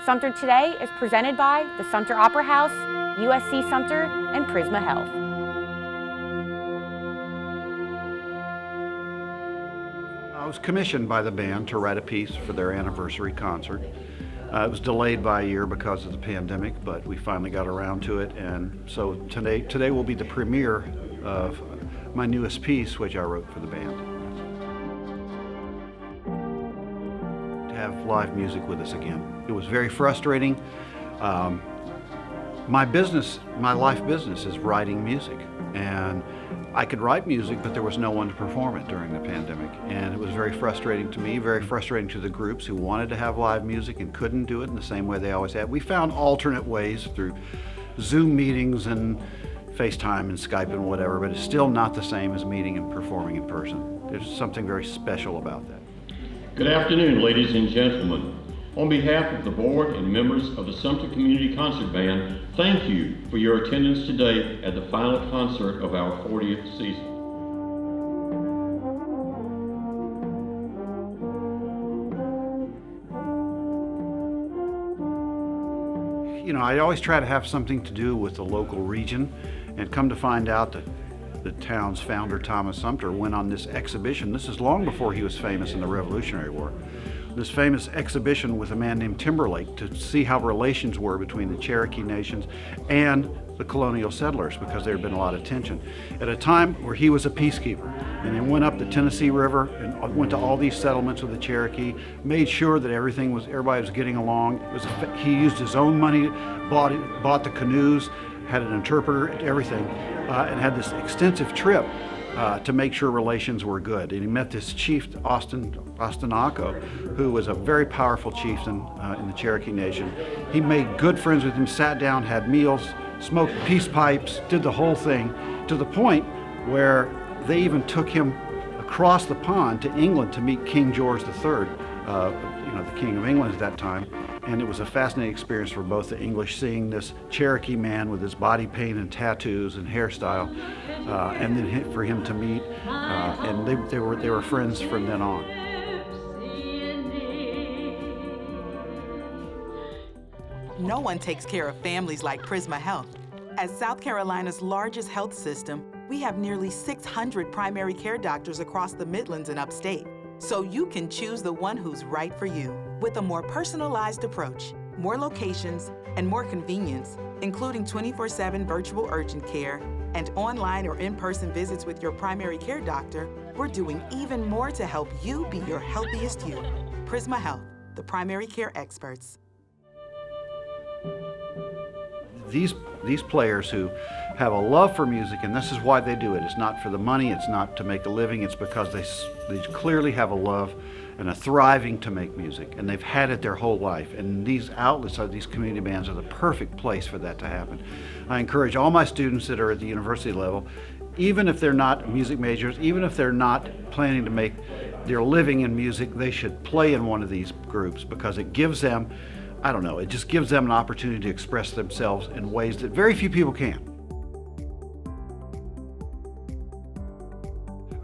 Sumter Today is presented by the Sumter Opera House, USC Sumter, and Prisma Health. I was commissioned by the band to write a piece for their anniversary concert. It was delayed by a year because of the pandemic, but we finally got around to it, and so today will be the premiere of my newest piece, which I wrote for the band. To have live music with us again. It was very frustrating. My life business is writing music, and I could write music, but there was no one to perform it during the pandemic, and it was very frustrating to me, very frustrating to the groups who wanted to have live music and couldn't do it in the same way they always had. We found alternate ways through Zoom meetings and FaceTime and Skype and whatever, but it's still not the same as meeting and performing in person. There's something very special about that. Good afternoon, ladies and gentlemen. On behalf of the board and members of the Sumter Community Concert Band, thank you for your attendance today at the final concert of our 40th season. You know, I always try to have something to do with the local region, and come to find out that the town's founder, Thomas Sumter, went on this exhibition. This is long before he was famous in the Revolutionary War. This famous exhibition with a man named Timberlake to see how relations were between the Cherokee nations and the colonial settlers, because there had been a lot of tension at a time where he was a peacekeeper, and he went up the Tennessee River and went to all these settlements with the Cherokee, made sure that everybody was getting along. He used his own money, bought the canoes, had an interpreter, everything, and had this extensive trip to make sure relations were good. And he met this chief, Ostinaco, who was a very powerful chieftain in the Cherokee Nation. He made good friends with him, sat down, had meals, smoked peace pipes, did the whole thing, to the point where they even took him across the pond to England to meet King George III, the King of England at that time. And it was a fascinating experience for both the English, seeing this Cherokee man with his body paint and tattoos and hairstyle, and then for him to meet, and they were friends from then on. No one takes care of families like Prisma Health. As South Carolina's largest health system, we have nearly 600 primary care doctors across the Midlands and upstate, so you can choose the one who's right for you. With a more personalized approach, more locations, and more convenience, including 24/7 virtual urgent care and online or in-person visits with your primary care doctor, we're doing even more to help you be your healthiest you. Prisma Health, the primary care experts. These players who have a love for music, and this is why they do it. It's not for the money, it's not to make a living, it's because they clearly have a love and a thriving to make music, and they've had it their whole life. And these outlets, these community bands, are the perfect place for that to happen. I encourage all my students that are at the university level, even if they're not music majors, even if they're not planning to make their living in music, they should play in one of these groups, because it gives them, it just gives them an opportunity to express themselves in ways that very few people can.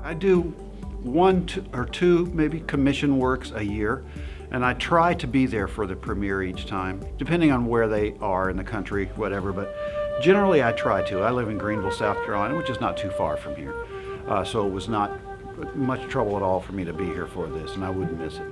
I do one or two maybe commission works a year, and I try to be there for the premiere each time, depending on where they are in the country, whatever, but generally I try to. I live in Greenville, South Carolina, which is not too far from here, so it was not much trouble at all for me to be here for this, and I wouldn't miss it.